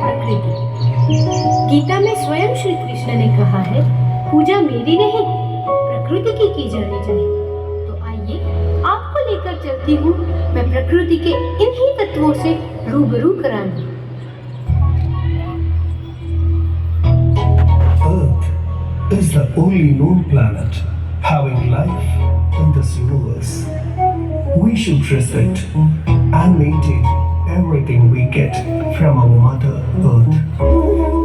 प्रकृति। गीता में स्वयं श्री कृष्ण ने कहा है, पूजा मेरी नहीं प्रकृति की जानी चाहिए। तो आइए आपको लेकर चलती हूँ मैं प्रकृति के इन्हीं तत्वों से रूबरू कराने। Earth is the only known planet having life in this universe. We should respect and maintain everything we get from our Mother Earth.